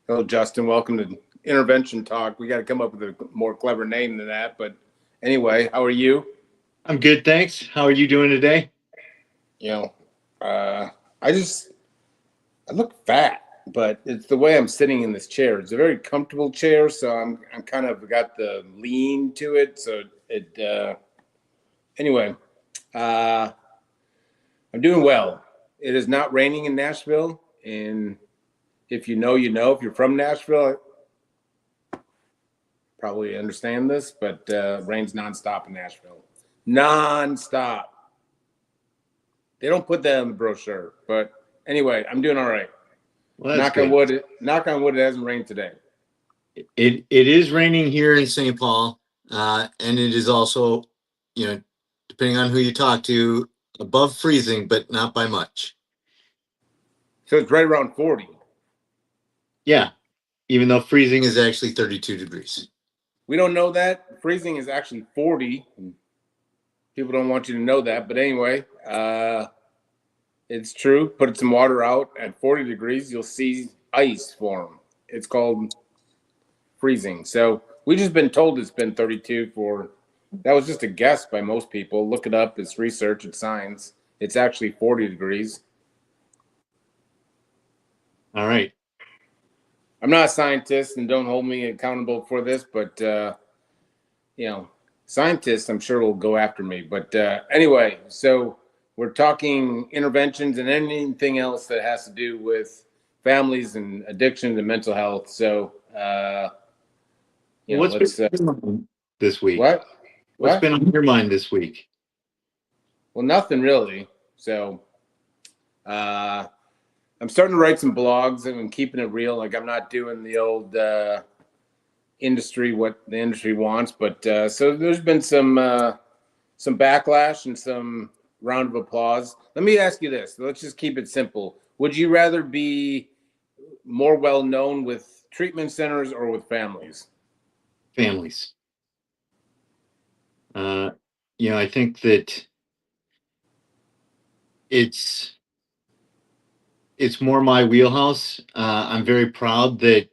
Hello, Justin. Welcome to Intervention Talk. We got to come up with a more clever name than that. But anyway, how are you? I'm good, thanks. How are you doing today? You know, uh, I just I look fat, but it's the way I'm sitting in this chair. It's a very comfortable chair, so I'm kind of got the lean to it. So it anyway, uh, I'm doing well. It is not raining in Nashville, and if you know, you know. If you're from Nashville, probably understand this, but rain's nonstop in Nashville. Nonstop. They don't put that in the brochure, but anyway, I'm doing all right. Well, that's Knock on good. wood. Knock on wood. It hasn't rained today. It is raining here in St. Paul, and it is also, you know, depending on who you talk to, above freezing, but not by much. So it's right around 40. Yeah, even though freezing is actually 32 degrees. We don't know that freezing is actually 40. People don't want you to know that, but anyway, it's true. Put some water out at 40 degrees, you'll see ice form. It's called freezing. So we just been told it's been 32 for. That was just a guess by most people. Look it up. It's research. It's science. It's actually 40 degrees. All right. I'm not a scientist, and don't hold me accountable for this, but you know, scientists, I'm sure will go after me. But anyway, so we're talking interventions and anything else that has to do with families and addictions and mental health. So Well, what's been let's on your mind this week? what What's what? been on your mind this week? Well, nothing really. So uh, I'm starting to write some blogs and I'm keeping it real. Like I'm not doing the old industry what the industry wants, but so there's been some backlash and some round of applause. Let me ask you this. Let's just keep it simple. Would you rather be more well known with treatment centers or with families? Families. Uh, I think that it's it's more my wheelhouse. I'm very proud that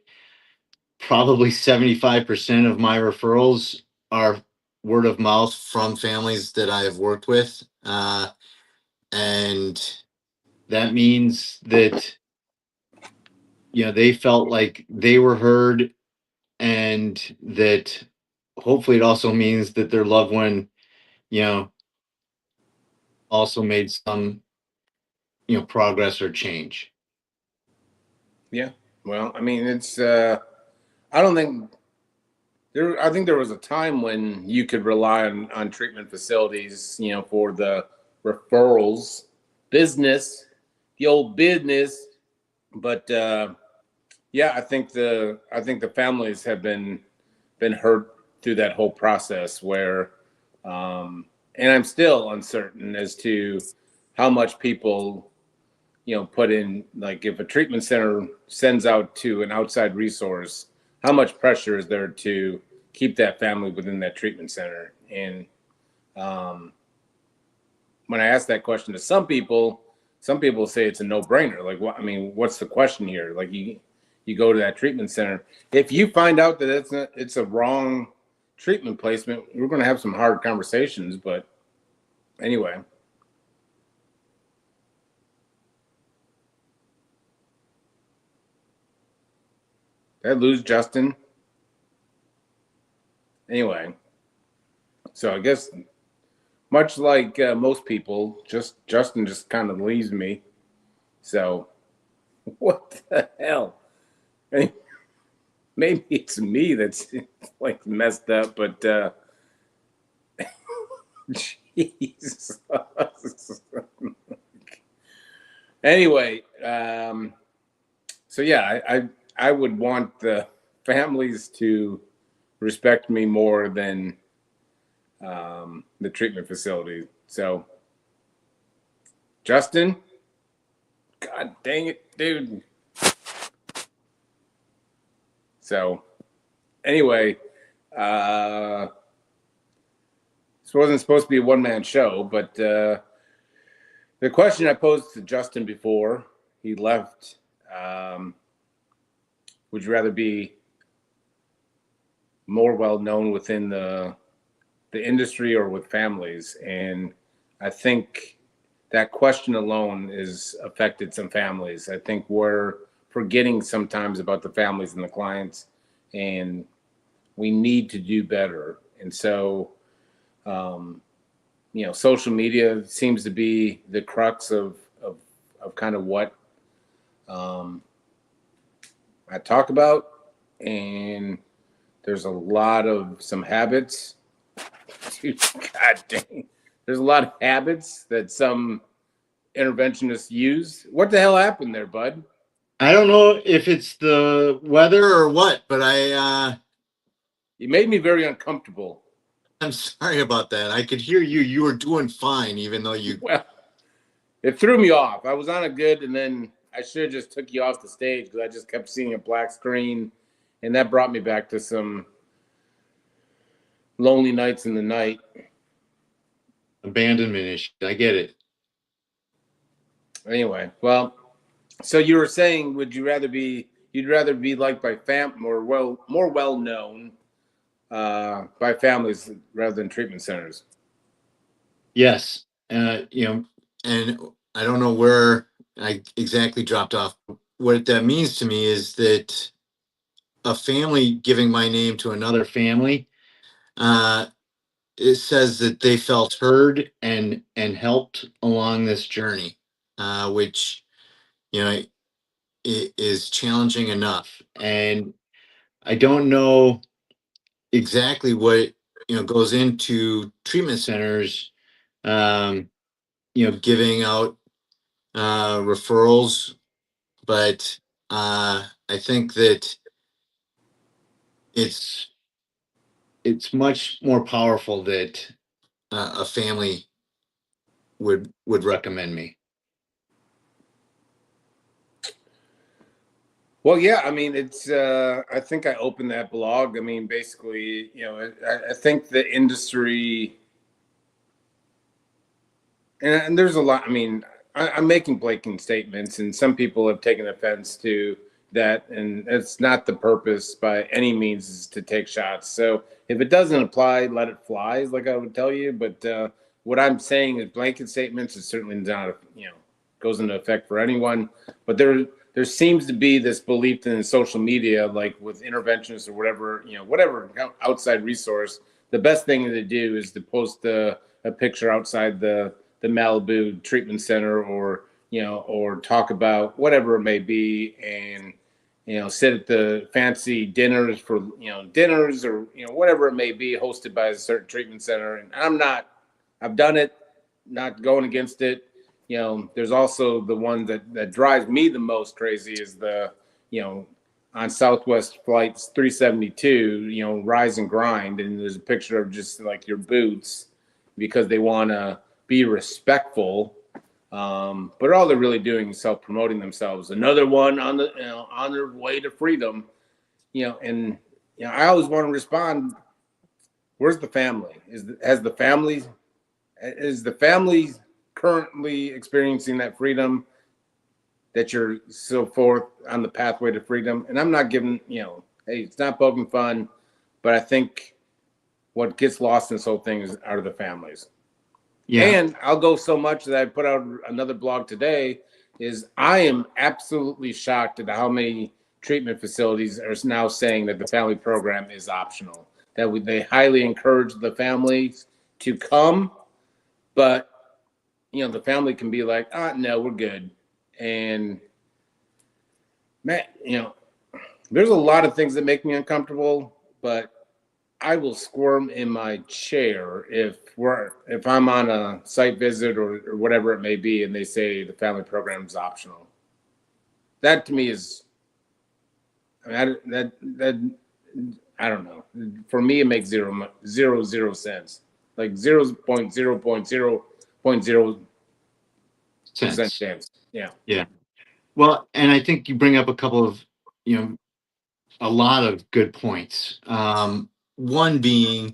probably 75% of my referrals are word of mouth from families that I have worked with. And that means that, they felt like they were heard, and that hopefully it also means that their loved one, you know, also made some, progress or change. Yeah. Well, I mean, it's I don't think there. I think there was a time when you could rely on treatment facilities, for the referrals, business, the old business. But yeah, I think the families have been hurt through that whole process where, and I'm still uncertain as to how much people put in. Like if a treatment center sends out to an outside resource, how much pressure is there to keep that family within that treatment center? And um, when I ask that question to some people say it's a no-brainer. Like, what? I mean, what's the question here? Like, you go to that treatment center. If you find out that it's a wrong treatment placement, we're going to have some hard conversations. But anyway, did I lose Justin? Anyway, so I guess much like most people, just Justin just kind of leaves me. So what the hell? I mean, maybe it's me that's like messed up, but Jesus. Anyway, so yeah, I would want the families to respect me more than the treatment facility. So, Justin, God dang it, dude. So, anyway, uh, this wasn't supposed to be a one man show, but the question I posed to Justin before he left um, would you rather be more well known within the industry or with families? And I think that question alone has affected some families. I think we're forgetting sometimes about the families and the clients, and we need to do better. And so, social media seems to be the crux of kind of what I talk about. And there's a lot of some habits. Dude, God dang. There's a lot of habits that some interventionists use. What the hell happened there, bud? I don't know if it's the weather or what, but You made me very uncomfortable. I'm sorry about that. I could hear you. You were doing fine, even though you. Well, it threw me off. I was on a good, and then I should have just took you off the stage because I just kept seeing a black screen, and that brought me back to some lonely nights in the night. Abandonment issue. I get it. Anyway, well, so you were saying, you'd rather be liked by more well known by families rather than treatment centers? Yes. And I don't know where I exactly dropped off. What that means to me is that a family giving my name to another family, it says that they felt heard and helped along this journey, which you know is challenging enough. And I don't know exactly what goes into treatment centers, um, giving out referrals, but I think that it's it's much more powerful that a family would recommend me. Well, yeah, I mean, it's, I think I opened that blog. I mean, basically, I think the industry, and there's a lot, I mean, I'm making blatant statements, and some people have taken offense to that, and it's not the purpose by any means is to take shots. So if it doesn't apply, let it fly, is like I would tell you. But what I'm saying is blanket statements is certainly not, goes into effect for anyone. But there seems to be this belief in social media, like with interventionists or whatever, whatever outside resource, the best thing to do is to post a picture outside the Malibu treatment center, or talk about whatever it may be, and sit at the fancy dinners or whatever it may be, hosted by a certain treatment center. And I've done it, not going against it. There's also the one that drives me the most crazy is on Southwest flights 372, rise and grind, and there's a picture of just like your boots because they want to be respectful, but all they're really doing is self-promoting themselves. Another one on their way to freedom, and I always want to respond. Where's the family? Is the family currently experiencing that freedom that you're so forth on the pathway to freedom? And I'm not giving, hey, it's not poking fun, but I think what gets lost in this whole thing are the families. Yeah. And I'll go so much that I put out another blog today is I am absolutely shocked at how many treatment facilities are now saying that the family program is optional, that they highly encourage the families to come, but the family can be like, no, we're good. And man, there's a lot of things that make me uncomfortable, but I will squirm in my chair if I'm on a site visit or whatever it may be, and they say the family program is optional. That to me is, I mean, that I don't know. For me, it makes zero sense. Like 0.000% chance. Yeah. Yeah. Well, and I think you bring up a couple of, a lot of good points. One being,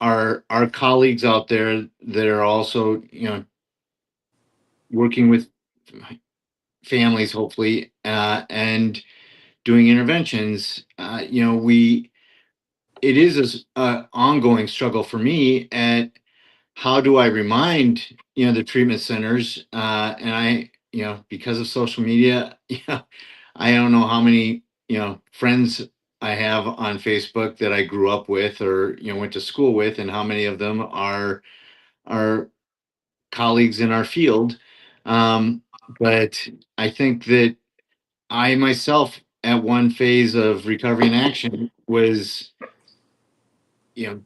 our colleagues out there that are also, working with families, hopefully, and doing interventions. It is a ongoing struggle for me at how do I remind, the treatment centers, and because of social media, I don't know how many, friends I have on Facebook that I grew up with or, went to school with, and how many of them are colleagues in our field. But I think that I myself, at one phase of recovery and action, was,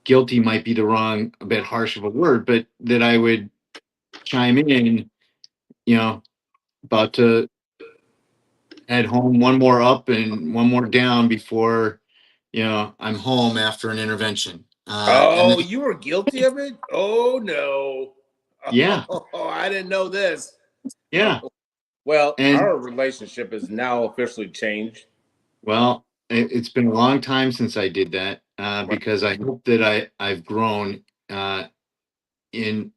guilty might be the wrong, a bit harsh of a word, but that I would chime in, you know, about to head home, one more up and one more down before, I'm home after an intervention. And then, Oh, you were guilty of it? Oh no. yeah, Oh, I didn't know this. yeah. Oh, well, And our relationship is now officially changed. well, it's been a long time since I did that, because I hope that I've grown, in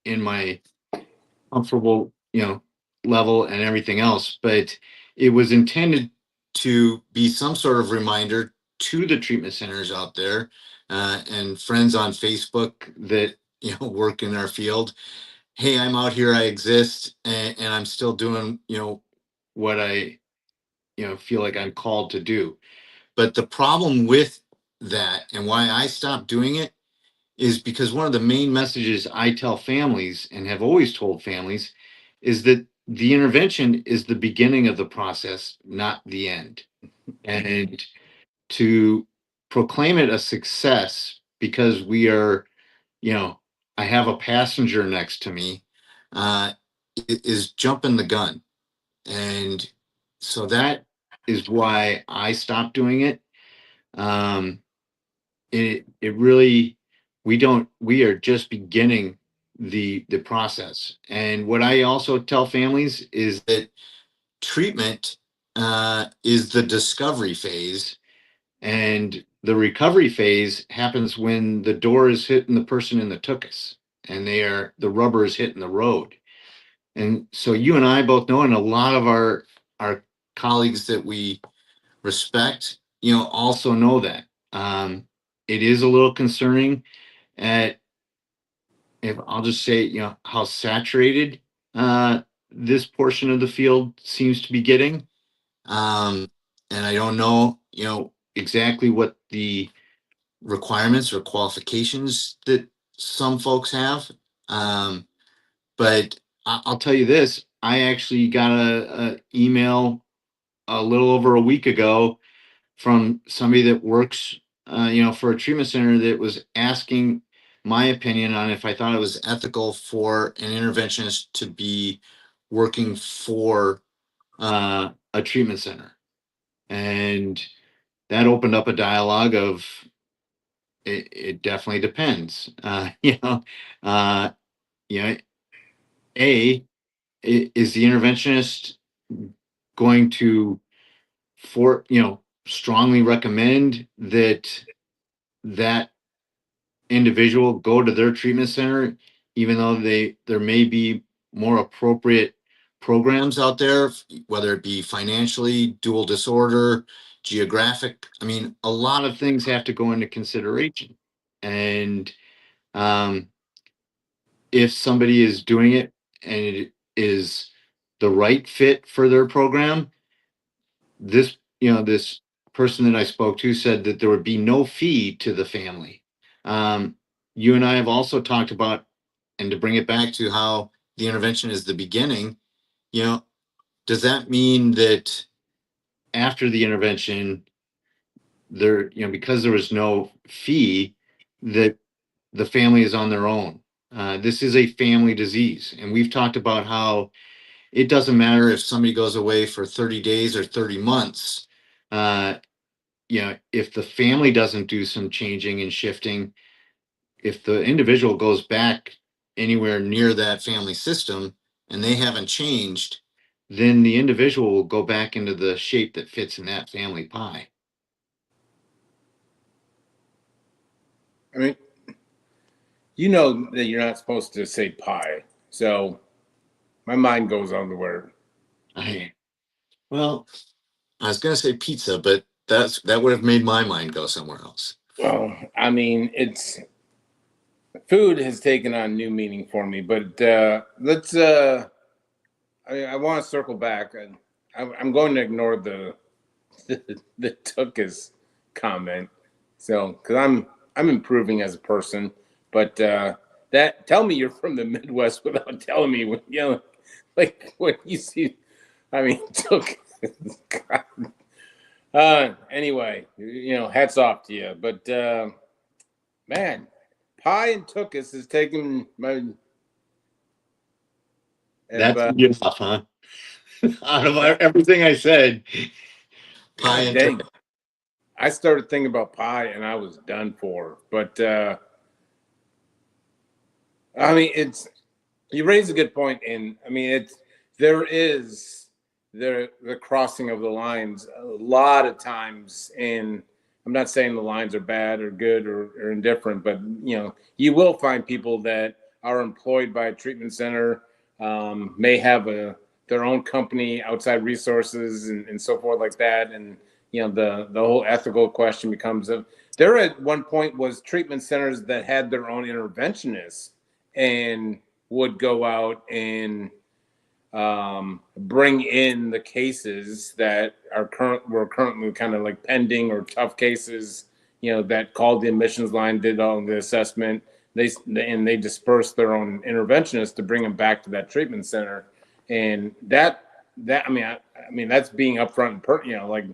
my comfortable, level and everything else. But it was intended to be some sort of reminder to the treatment centers out there, and friends on Facebook that, work in our field. Hey, I'm out here, I exist, and I'm still doing, what I, feel like I'm called to do. But the problem with that, and why I stopped doing it, is because one of the main messages I tell families, and have always told families, is that the intervention is the beginning of the process, not the end. And to proclaim it a success because we are, I have a passenger next to me, uh, is jumping the gun. And so that is why I stopped doing it. Um, it really, we are just beginning the process. And what I also tell families is that treatment, is the discovery phase, and the recovery phase happens when the door is hitting the person in the tuchus, and the rubber is hitting the road. And so you and I both know, and a lot of our colleagues that we respect, also know that. It is a little concerning at, if I'll just say, how saturated, this portion of the field seems to be getting. Um, and I don't know, exactly what the requirements or qualifications that some folks have. Um, but I'll tell you this, I actually got a email a little over a week ago from somebody that works, for a treatment center, that was asking my opinion on if I thought it was ethical for an interventionist to be working for, a treatment center. And that opened up a dialogue of, it definitely depends. Uh, you know, A, is the interventionist going to, strongly recommend that individual go to their treatment center, even though there may be more appropriate programs out there, whether it be financially, dual disorder, geographic. I mean, a lot of things have to go into consideration. And, um, if somebody is doing it and it is the right fit for their program, this person that I spoke to said that there would be no fee to the family. Um, you and I have also talked about, and to bring it back to how the intervention is the beginning, you know, does that mean that after the intervention, because there was no fee, that the family is on their own? This is a family disease, and we've talked about how it doesn't matter if somebody goes away for 30 days or 30 months. Uh, if the family doesn't do some changing and shifting, if the individual goes back anywhere near that family system and they haven't changed, then the individual will go back into the shape that fits in that family pie. I mean, you know that you're not supposed to say pie. So my mind goes on the word. Well, I was gonna say pizza, but that would have made my mind go somewhere else. Well, I mean, it's food has taken on new meaning for me, but let's. I want to circle back. I'm going to ignore the Tookus comment. So, because I'm improving as a person, but that tell me you're from the Midwest without telling me when like when you see. I mean, Tookus. Anyway, hats off to you. But man, pie and Tookus has taken my. That's Uh, good enough, huh? Out of yeah, everything I said, pie God and dang. I started thinking about pie and I was done for. But I mean, you raise a good point, and I mean there is the crossing of the lines a lot of times, and I'm not saying the lines are bad or good or indifferent, but you will find people that are employed by a treatment center, may have their own company, outside resources, and so forth like that, and the whole ethical question becomes of there at one point was treatment centers that had their own interventionists and would go out and bring in the cases that were currently kind of like pending or tough cases, that called the admissions line, did all the assessment. They dispersed their own interventionists to bring them back to that treatment center, and that I mean that's being upfront and like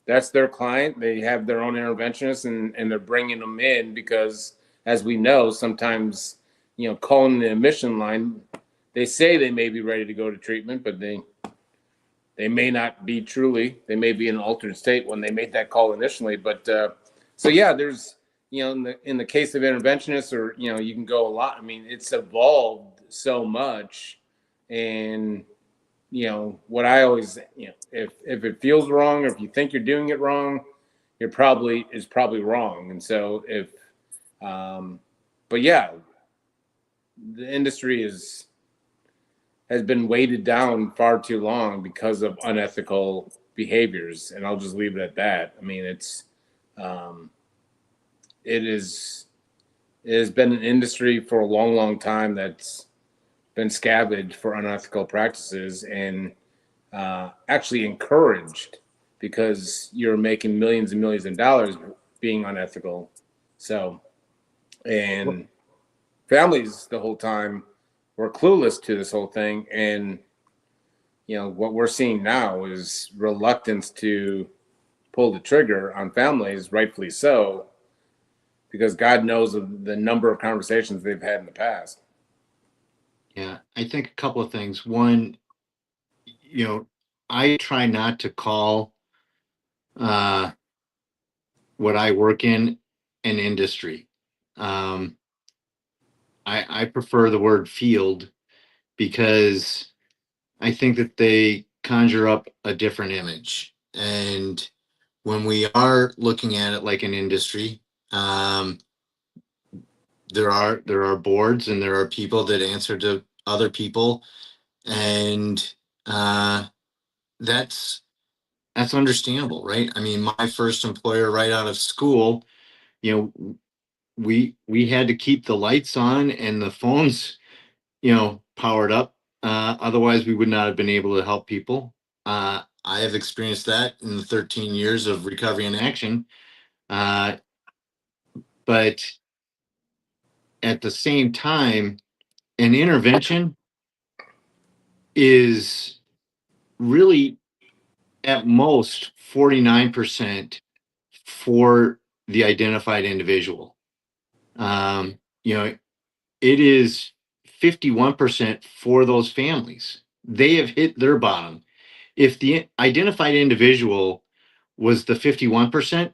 that's their client. They have their own interventionists, and they're bringing them in because, as we know, sometimes calling the admission line, they say they may be ready to go to treatment, but they may not be truly. They may be in an altered state when they made that call initially. But so yeah, there's in the case of interventionists, or you can go a lot. I mean, it's evolved so much, and what I always if it feels wrong, or if you think you're doing it wrong, you're probably wrong. And so if but yeah, the industry has been weighted down far too long because of unethical behaviors, and I'll just leave it at that. I mean, um, it is it has been an industry for a long, long time that's been scavenged for unethical practices, and actually encouraged because you're making millions and millions of dollars being unethical. So, and families the whole time were clueless to this whole thing, and what we're seeing now is reluctance to pull the trigger on families, rightfully so, because God knows the number of conversations they've had in the past. yeah, I think a couple of things. One, I try not to call uh, what I work in an industry. Um, I prefer the word field because I think that they conjure up a different image. And when we are looking at it like an industry, um, there are boards and there are people that answer to other people, and uh, that's that's understandable, right? I mean, my first employer right out of school, you know, we had to keep the lights on and the phones, powered up. Otherwise, we would not have been able to help people. I have experienced that in the 13 years of recovery in action. Uh, but at the same time, an intervention is really at most 49% for the identified individual. Um, you know, it is 51% for those families. They have hit their bottom. If the identified individual was the 51%,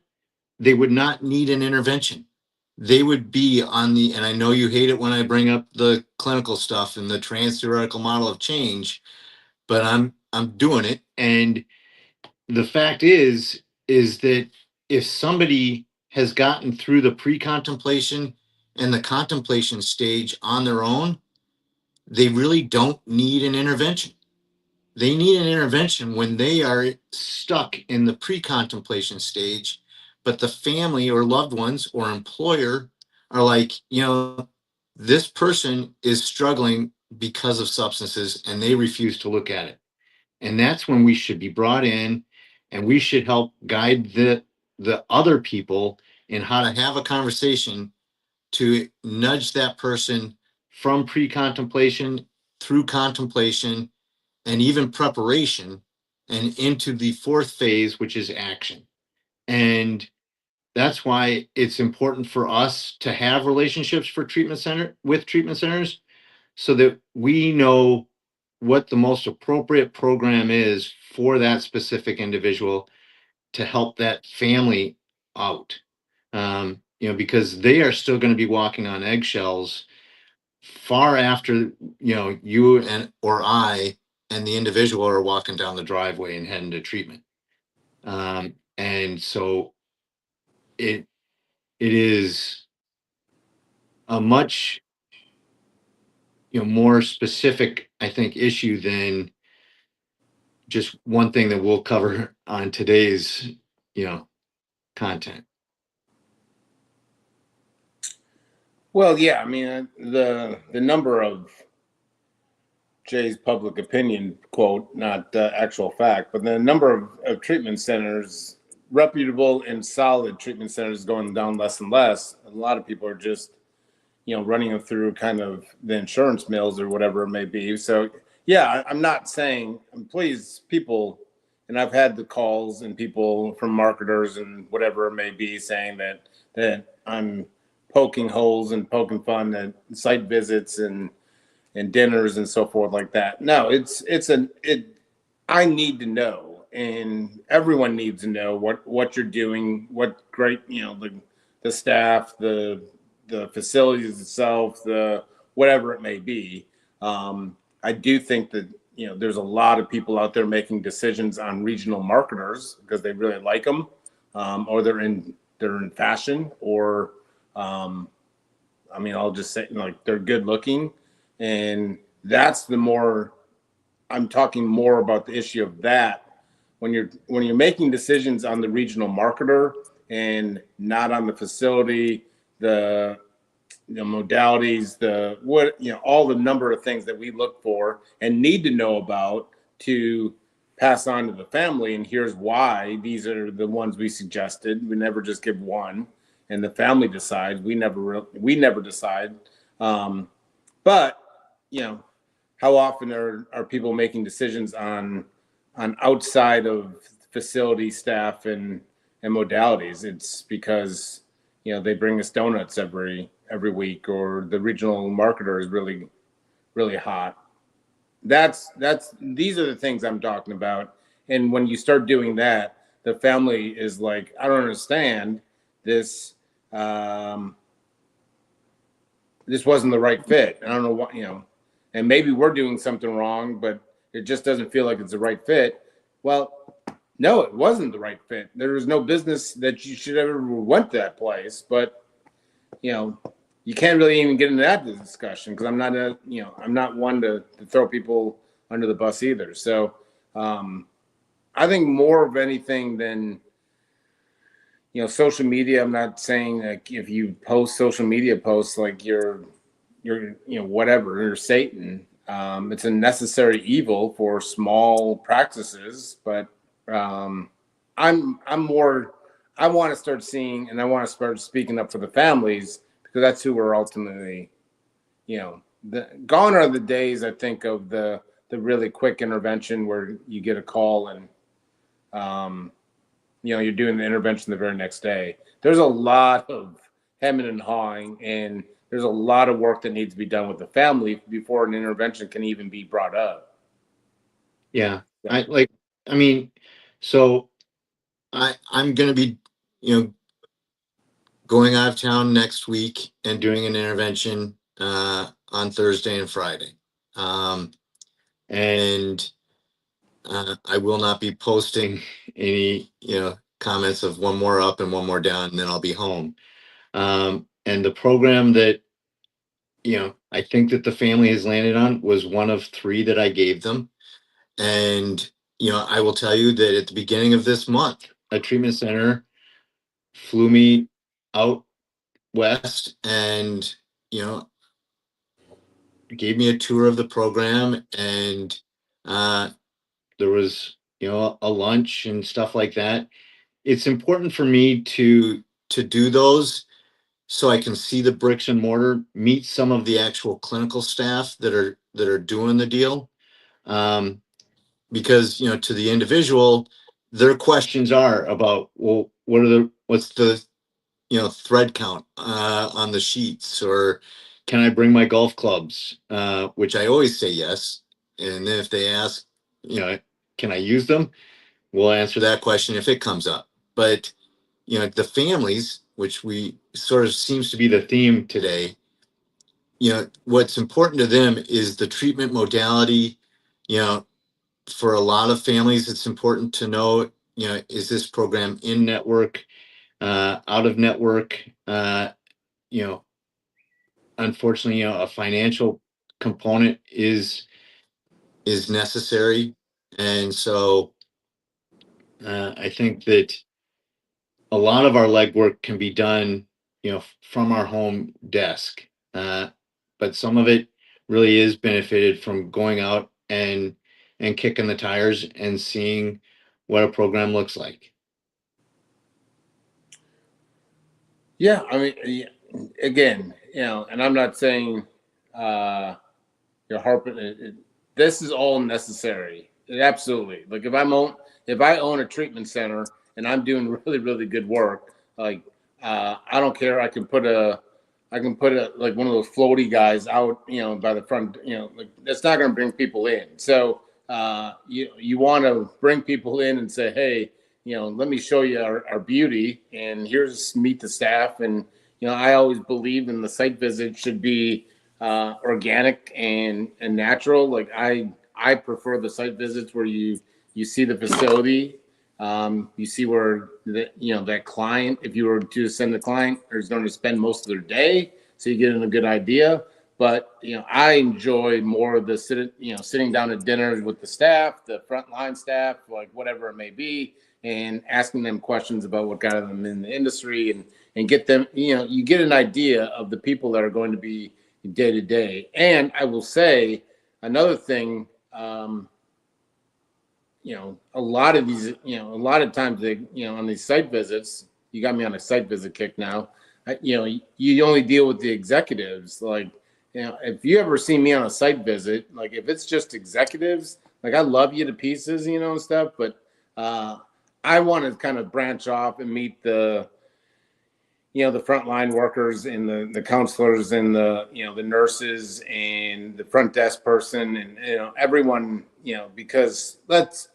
they would not need an intervention. They would be on the, and I know you hate it when I bring up the clinical stuff and the trans theoretical model of change, but I'm doing it. And the fact is that if somebody has gotten through the pre-contemplation and the contemplation stage on their own, they really don't need an intervention. they need an intervention when they are stuck in the pre-contemplation stage, but the family or loved ones or employer are like, this person is struggling because of substances and they refuse to look at it. And that's when we should be brought in and we should help guide the other people in how to have a conversation to nudge that person from pre-contemplation through contemplation and even preparation and into the fourth phase, which is action. And that's why it's important for us to have relationships for treatment centers so that we know what the most appropriate program is for that specific individual to help that family out. Because they are still going to be walking on eggshells far after, you and or I and the individual are walking down the driveway and heading to treatment. And so it is a much more specific, I think, issue than just one thing that we'll cover on today's content. Well, yeah, I mean, the number of Jay's public opinion quote, not actual fact, but the number of treatment centers, reputable and solid treatment centers, going down less and less. A lot of people are just, running them through kind of the insurance mills or whatever it may be. So, yeah, I'm not saying, please, people, and I've had the calls and people from marketers and whatever it may be saying that I'm poking holes and poking fun at site visits and dinners and so forth like that. No, I need to know, and everyone needs to know what you're doing, what great, the staff, the facilities itself, the whatever it may be. I do think that there's a lot of people out there making decisions on regional marketers because they really like them, or they're in fashion, or I mean, I'll just say like they're good looking, and that's the more I'm talking more about the issue of that when you're making decisions on the regional marketer and not on the facility, the modalities, the what all the number of things that we look for and need to know about to pass on to the family. And here's why these are the ones we suggested. We never just give one, and the family decides. We never decide. But how often are people making decisions on outside of facility staff and modalities? It's because they bring us donuts every week, or the regional marketer is really really hot. That's these are the things I'm talking about. And when you start doing that, the family is like, I don't understand this. Um, this wasn't the right fit. I don't know what, and maybe we're doing something wrong, but it just doesn't feel like it's the right fit. Well, no, it wasn't the right fit. There was no business that you should ever went to that place. But you know, you can't really even get into that discussion because I'm not one to throw people under the bus either. So I think more of anything than social media. I'm not saying like if you post social media posts like you're whatever, you're Satan. It's a necessary evil for small practices, but I'm more. I want to start seeing, and I want to start speaking up for the families because that's who we're ultimately, gone are the days I think of the really quick intervention where you get a call and you're doing the intervention the very next day. There's a lot of hemming and hawing, and there's a lot of work that needs to be done with the family before an intervention can even be brought up. Yeah. I mean, so I'm going to be, going out of town next week and doing an intervention on Thursday and Friday. And I will not be posting any, comments of one more up and one more down, and then I'll be home. And the program that, I think that the family has landed on was one of three that I gave them. And, I will tell you that at the beginning of this month, a treatment center flew me out west and, you know, gave me a tour of the program. And there was, a lunch and stuff like that. It's important for me to do those so I can see the bricks and mortar, meet some of the actual clinical staff that are doing the deal. Because to the individual, their questions are about, well, what's the thread count on the sheets, or can I bring my golf clubs? Which I always say yes. And then if they ask, can I use them? We'll answer that question if it comes up. But the families, which we sort of seems to be the theme today, what's important to them is the treatment modality. For a lot of families, it's important to know, is this program in network, out of network? You know, Unfortunately, a financial component is necessary. And so I think that a lot of our legwork can be done, from our home desk. But some of it really is benefited from going out and kicking the tires and seeing what a program looks like. Yeah, I mean, again, and I'm not saying you're harping. This is all necessary. Absolutely. Like if I own a treatment center and I'm doing really really good work, like I don't care. I can put a like one of those floaty guys out, by the front. Like that's not going to bring people in. So you want to bring people in and say, hey, let me show you our beauty, and here's meet the staff. And I always believe in the site visit should be organic and natural. Like I prefer the site visits where you see the facility, you see where that client, if you were to send the client, is going to spend most of their day, so you get a good idea. But I enjoy more of the sitting down at dinners with the staff, the frontline staff, like whatever it may be, and asking them questions about what got them in the industry, and get them, you get an idea of the people that are going to be day to day. And I will say another thing, a lot of these, a lot of times they, on these site visits, you got me on a site visit kick now. You only deal with the executives. Like, if you ever see me on a site visit, like if it's just executives, like I love you to pieces, and stuff, but I want to kind of branch off and meet the frontline workers and the counselors and the nurses and the front desk person, and everyone, because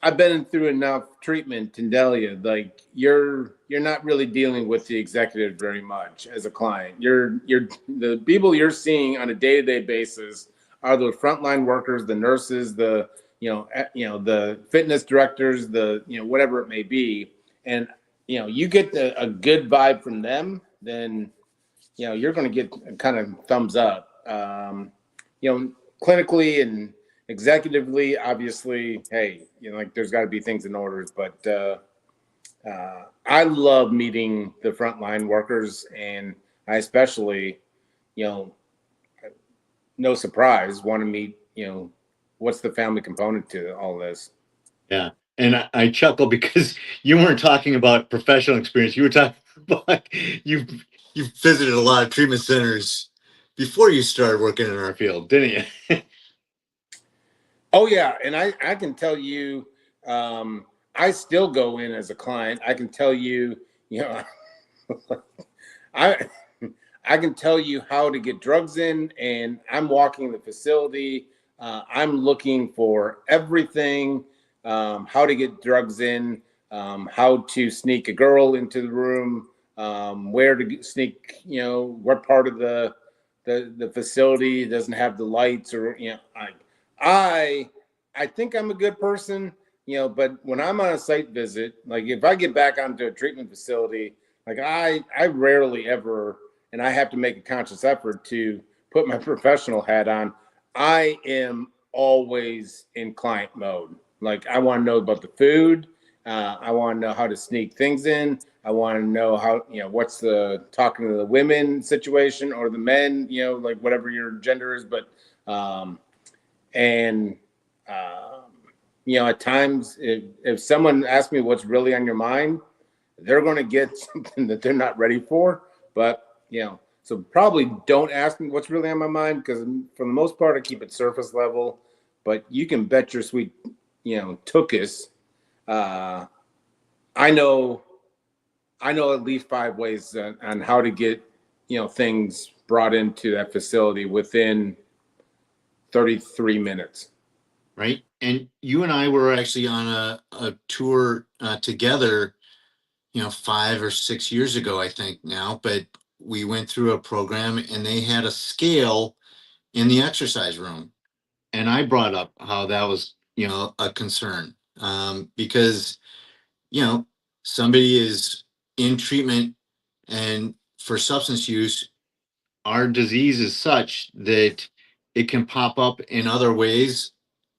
I've been through enough treatment in Delia. Like you're not really dealing with the executive very much as a client. You're the people you're seeing on a day-to-day basis are the frontline workers, the nurses, the fitness directors, whatever it may be. And you get a good vibe from them, then you're going to get a kind of thumbs up. Clinically and executively, obviously, hey, like there's got to be things in orders, but I love meeting the frontline workers, and I especially, no surprise, want to meet, what's the family component to all this. Yeah. And I chuckle because you weren't talking about professional experience. You were talking about you visited a lot of treatment centers before you started working in our field, didn't you? Oh yeah, and I can tell you, I still go in as a client. I can tell you, I I can tell you how to get drugs in, and I'm walking the facility. I'm looking for everything, how to get drugs in, how to sneak a girl into the room, where to sneak, what part of the facility doesn't have the lights, or I I think I'm a good person, but when I'm on a site visit, like if I get back onto a treatment facility, like I rarely ever, and I have to make a conscious effort to put my professional hat on. I am always in client mode. Like, I want to know about the food. I want to know how to sneak things in. I want to know how, what's the talking to the women situation or the men, like whatever your gender is. But, and, um, at times, if someone asks me what's really on your mind, they're going to get something that they're not ready for. But, so probably don't ask me what's really on my mind, because for the most part, I keep it surface level. But you can bet your sweet, tookus. Uh, I know, I know at least 5 ways on how to get, things brought into that facility within 33 minutes. Right. And you and I were actually on a tour together, 5 or 6 years ago, I think now, but we went through a program and they had a scale in the exercise room. And I brought up how that was, a concern, because, you know, somebody is in treatment and for substance use, our disease is such that it can pop up in other ways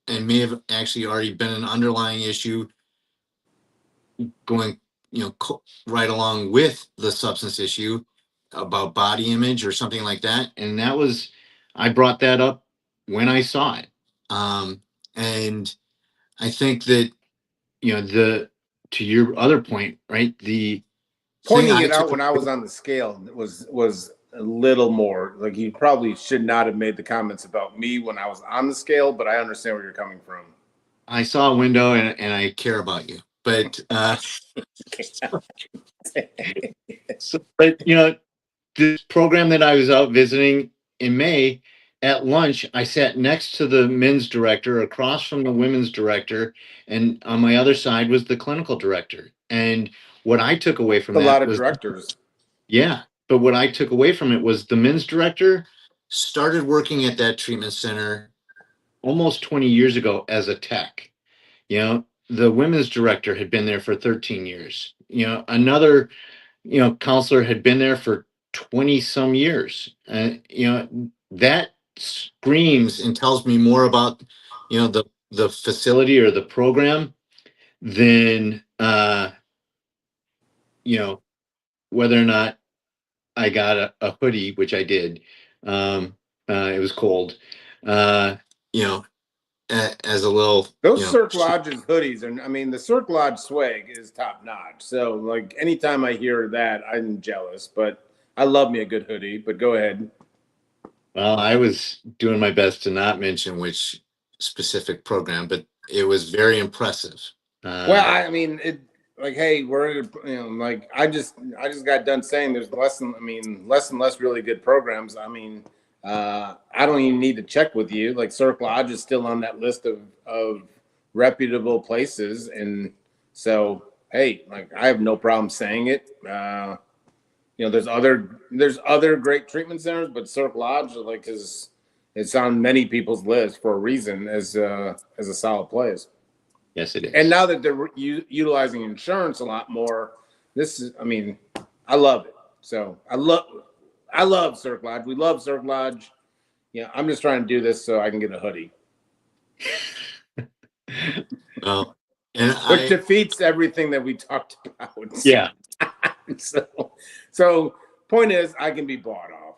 and may have actually already been an underlying issue going, right along with the substance issue about body image or something like that. And that was, I brought that up when I saw it. And I think that, to your other point, right? The thing Pointing I it out took, when I was on the scale was a little more like, you probably should not have made the comments about me when I was on the scale, but I understand where you're coming from. I saw a window and I care about you. But, this program that I was out visiting in May, at lunch, I sat next to the men's director, across from the women's director, and on my other side was the clinical director. And what I took away from A lot that of was, directors. yeah, but what I took away from it was the men's director started working at that treatment center almost 20 years ago as a tech. The women's director had been there for 13 years. Another counselor had been there for 20 some years. That screams and tells me more about, the facility or the program than, you know, whether or not I got a hoodie, which I did. It was cold, uh, you know, as a little, Those Cirque Lodge's hoodies, and I mean, the Cirque Lodge swag is top notch. So, like, anytime I hear that, I'm jealous. But I love me a good hoodie. But go ahead. well, I was doing my best to not mention which specific program, but it was very impressive. Well, Uh, I mean, it like, hey, like, I just got done saying there's less and less really good programs. I mean, I don't even need to check with you. Like, Cirque Lodge is still on that list of reputable places, and so, hey, like, I have no problem saying it. There's other great treatment centers, but Cirque Lodge, like, is it's on many people's list for a reason, as a solid place. yes, it And is. now that they're utilizing insurance a lot more, I mean, I love it. So I love Cirque Lodge. We love Cirque Lodge. I'm just trying to do this so I can get a hoodie, Well, and which defeats everything that we talked about. yeah, So, so point is, I can be bought off.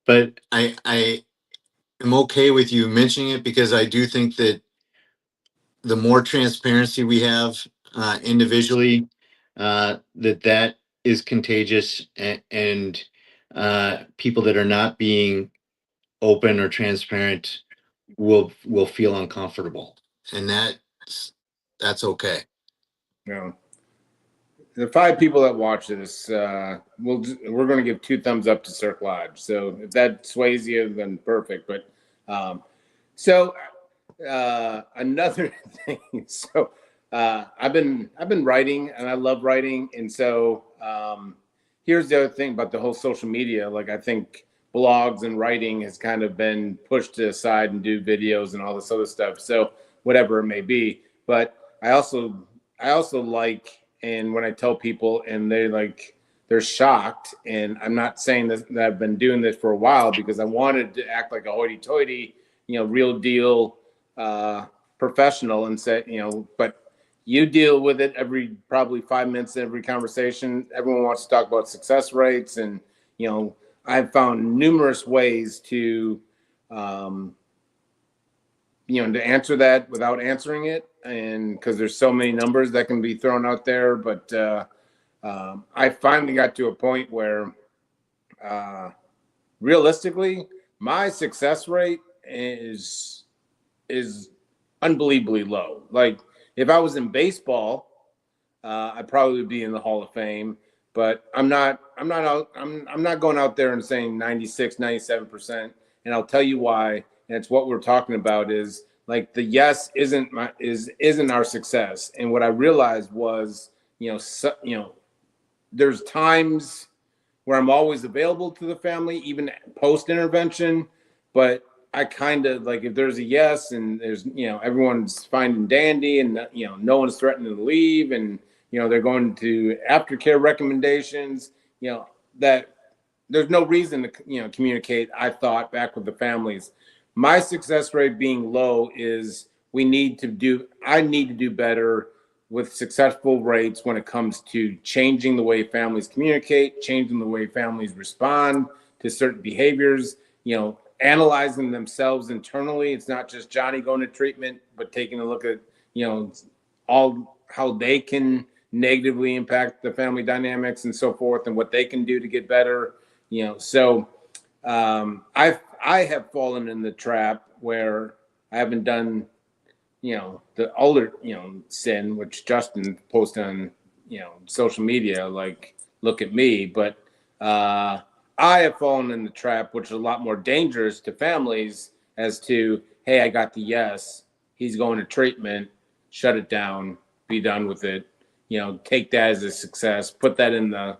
but I am okay with you mentioning it because I do think that the more transparency we have individually, that is contagious, and people that are not being open or transparent will feel uncomfortable, and that's okay. You the 5 people that watch this, we're going to give 2 thumbs up to Cirque Lodge. So if that sways you, then perfect. But so another thing. So I've been writing, and I love writing. And so here's the other thing about the whole social media. Like, I think blogs and writing has kind of been pushed to the side and do videos and all this other stuff. So whatever it may be, but I also like, and when I tell people and they're shocked, and I'm not saying that I've been doing this for a while, because I wanted to act like a hoity-toity, real deal, uh, professional and say, but you deal with it every probably 5 minutes, every conversation. Everyone wants to talk about success rates. And, I've found numerous ways to, to answer that without answering it. And because there's so many numbers that can be thrown out there. But I finally got to a point where realistically, my success rate is unbelievably low. Like if I was in baseball, I'd probably be in the Hall of Fame, but I'm not going out there and saying 96, 97%. And I'll tell you why. And it's what we're talking about is like the yes isn't our success. And what I realized was, there's times where I'm always available to the family, even post intervention. But I kind of like if there's a yes and there's, everyone's fine and dandy and, no one's threatening to leave and, they're going to aftercare recommendations, that there's no reason to, communicate, I thought, back with the families. My success rate being low is I need to do better with successful rates when it comes to changing the way families communicate, changing the way families respond to certain behaviors, analyzing themselves internally. It's not just Johnny going to treatment, but taking a look at, all how they can negatively impact the family dynamics and so forth and what they can do to get better. So I have fallen in the trap where I haven't done the older, sin, which Justin posted on, social media, like, look at me. But I have fallen in the trap, which is a lot more dangerous to families as to, hey, I got the yes, he's going to treatment, shut it down, be done with it, take that as a success, put that in the,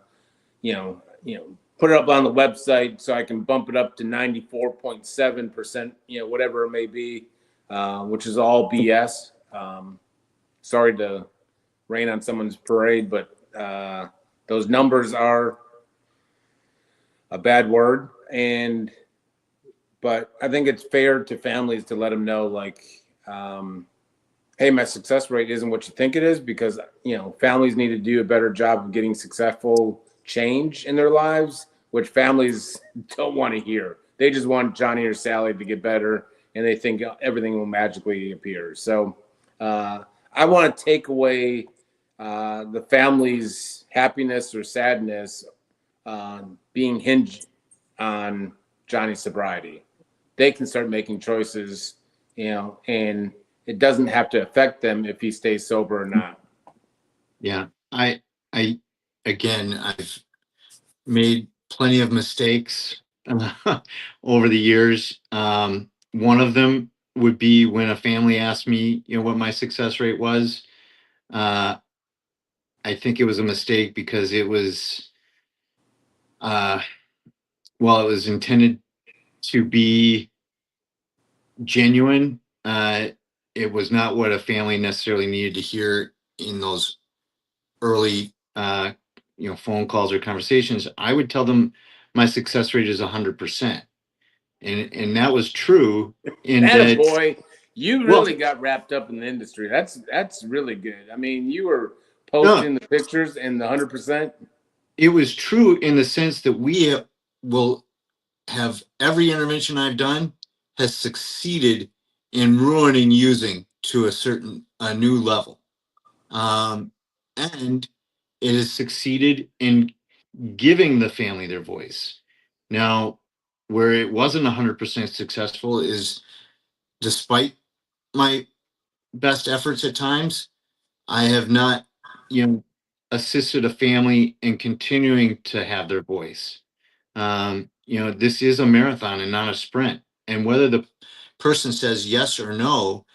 put it up on the website so I can bump it up to 94.7%, whatever it may be. Which is all BS. Sorry to rain on someone's parade, but those numbers are a bad word. But I think it's fair to families to let them know, like, hey, my success rate isn't what you think it is, because, families need to do a better job of getting successful change in their lives, which families don't want to hear. They just want Johnny or Sally to get better, and they think everything will magically appear. So I want to take away the family's happiness or sadness being hinged on Johnny's sobriety. They can start making choices, and it doesn't have to affect them if he stays sober or not. Yeah. Again, I've made plenty of mistakes over the years. One of them would be when a family asked me, what my success rate was. I think it was a mistake because it was, it was intended to be genuine. It was not what a family necessarily needed to hear in those early, phone calls or conversations. I would tell them my success rate is 100%. And that was true in that, boy, you really got wrapped up in the industry. That's really good. I mean, you were posting the pictures and the 100%. It was true in the sense that we will have every intervention I've done has succeeded in ruining using to a new level. And it has succeeded in giving the family their voice. Now, where it wasn't 100% successful is, despite my best efforts at times, I have not, assisted a family in continuing to have their voice. This is a marathon and not a sprint. And whether the person says yes or no,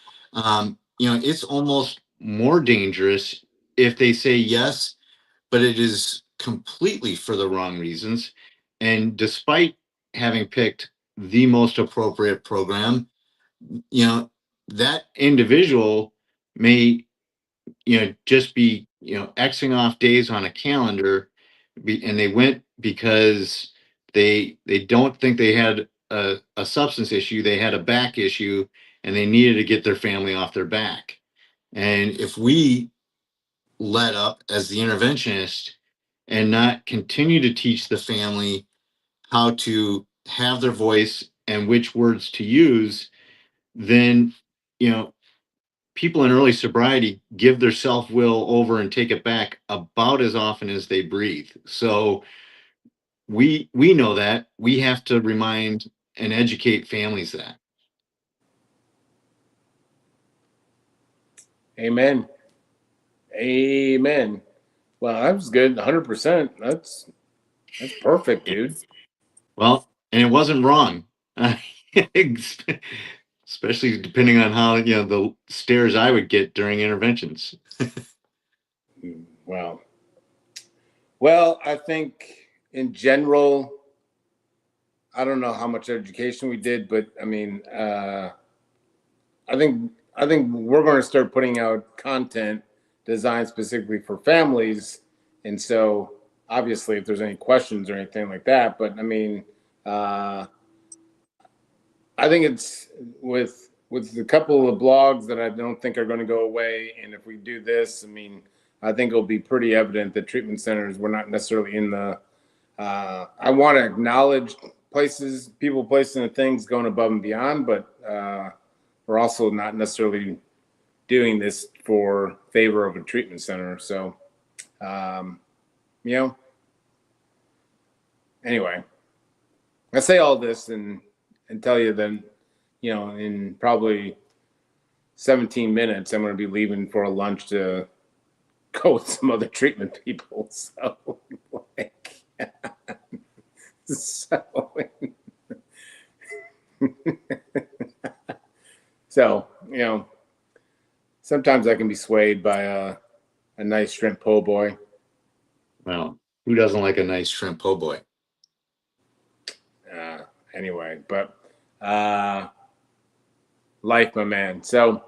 it's almost more dangerous if they say yes, but it is completely for the wrong reasons. And despite having picked the most appropriate program, that individual may, just be, Xing off days on a calendar, and they went because they don't think they had a substance issue, they had a back issue, and they needed to get their family off their back. And if we let up as the interventionist and not continue to teach the family how to have their voice and which words to use, then, you know, people in early sobriety give their self-will over and take it back about as often as they breathe. So we know that. We have to remind and educate families that. Amen. Amen. Well, that was good. 100%. That's perfect, dude. Well, and it wasn't wrong. Especially depending on how, you know, the stares I would get during interventions. Wow. Well, I think in general, I don't know how much education we did, but I mean, I think we're going to start putting out content designed specifically for families, and so obviously, if there's any questions or anything like that, but I mean, uh, I think it's with a couple of blogs that I don't think are going to go away, and if we do this, I mean, I think it'll be pretty evident that treatment centers we're not necessarily in the. I want to acknowledge people, places, and things going above and beyond, but we're also not necessarily doing this for favor of a treatment center. So, um, you know, anyway, I say all this and tell you that, you know, in probably 17 minutes, I'm going to be leaving for a lunch to go with some other treatment people. So, like, so, so, you know, sometimes I can be swayed by a nice shrimp po' boy. Well, who doesn't like a nice shrimp po' boy? Uh, anyway, but life, my man. So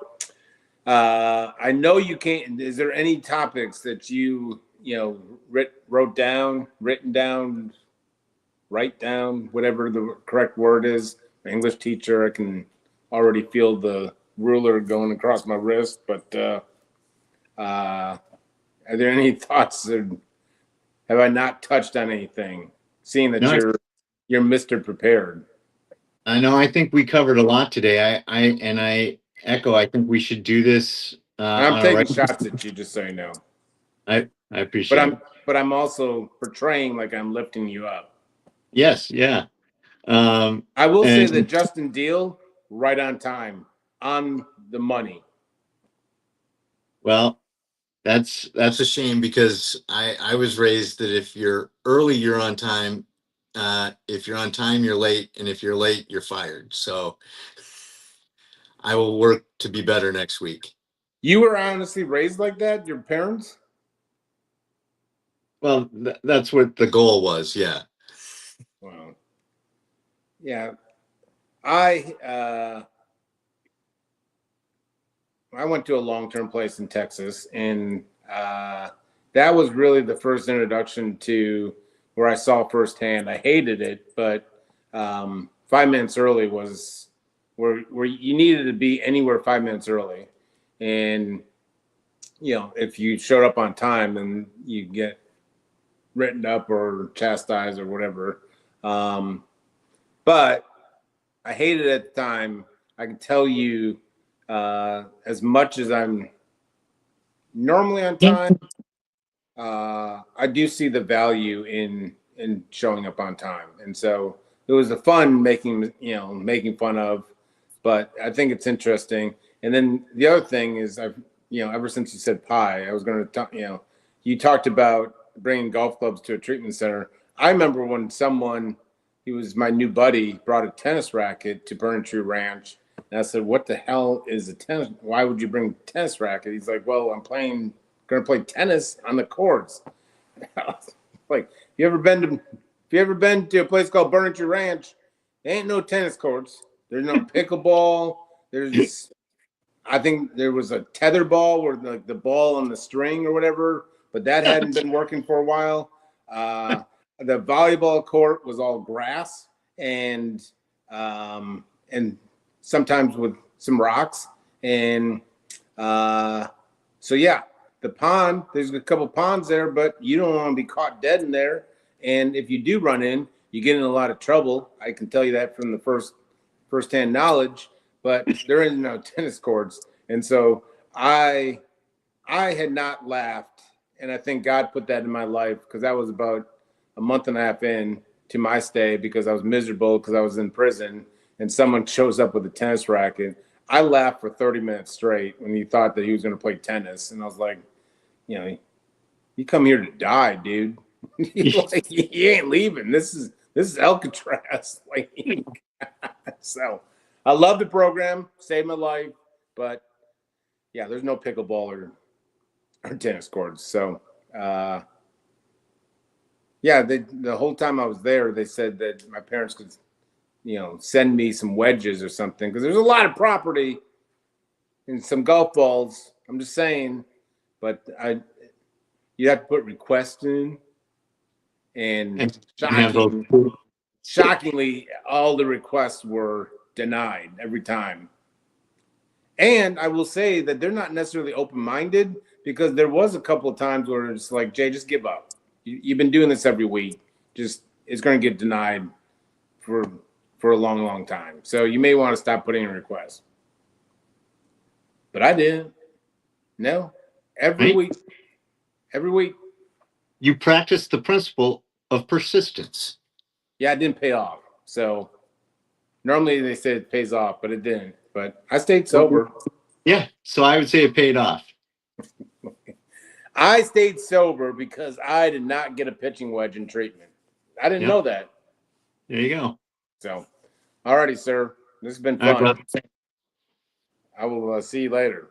I know you can't. Is there any topics that you know written down, write down, whatever the correct word is? My English teacher, I can already feel the ruler going across my wrist. But are there any thoughts? Or have I not touched on anything? Seeing that No, you're Mr. Prepared. I know. I think we covered a lot today. I echo. I think we should do this I'm on a taking regular. shots at you, just so you know. I But appreciate it. I'm also portraying like I'm lifting you up. Yes, yeah. I will say that And Justin Deal, right on time, on the money. well, that's a shame because I was raised that if you're early, you're on time. If you're on time, you're late, and if you're late, you're fired. So I will work to be better next week. You were honestly raised like that? Your parents? Well, that's what the goal was. Yeah. Well, yeah. I uh, I went to a long term place in Texas, and that was really the first introduction to where I saw firsthand. I hated it, but 5 minutes early was where you needed to be anywhere 5 minutes early, and you know if you showed up on time, then you get written up or chastised or whatever. Um, but I hated it at the time. I can tell you, as much as I'm normally on time, I do see the value in showing up on time, and so it was a fun making fun of, but I think it's interesting. And then the other thing is, I've ever since you said pie, I was going to talk. You talked about bringing golf clubs to a treatment center. I remember when someone, he was my new buddy, brought a tennis racket to Burning Tree Ranch, and I said, "What the hell is a tennis? Why would you bring a tennis racket?" He's like, "Well, I'm going to play tennis on the courts." Like, if you ever been to a place called Burning Tree Ranch, there ain't no tennis courts. There's no pickleball. I think there was a tether ball where the ball on the string or whatever, but that hadn't been working for a while. The volleyball court was all grass, and sometimes with some rocks. And so yeah, the pond, there's a couple ponds there, but you don't want to be caught dead in there. And if you do run in, you get in a lot of trouble. I can tell you that from the firsthand knowledge. But there is no tennis courts, and so I had not laughed, and I think God put that in my life because that was about a month and a half in to my stay because I was miserable because I was in prison, and someone shows up with a tennis racket. I laughed for 30 minutes straight when he thought that he was going to play tennis, and I was like, you know, you come here to die, dude. Like, you ain't leaving. This is Alcatraz. Like, so I love the program, saved my life, but yeah, there's no pickleball or tennis courts. So yeah, the whole time I was there, they said that my parents could, send me some wedges or something because there's a lot of property and some golf balls. I'm just saying, but you have to put requests in, and shockingly, all the requests were denied every time. And I will say that they're not necessarily open-minded because there was a couple of times where it's like, Jay, just give up. You've been doing this every week. Just it's going to get denied for a long, long time. So you may want to stop putting in requests. But I didn't. No, every week. You practice the principle of persistence. Yeah, it didn't pay off. So normally they say it pays off, but it didn't. But I stayed sober. Yeah, so I would say it paid off. I stayed sober because I did not get a pitching wedge in treatment. I didn't know that. There you go. So, all righty, sir. This has been fun. I will see you later.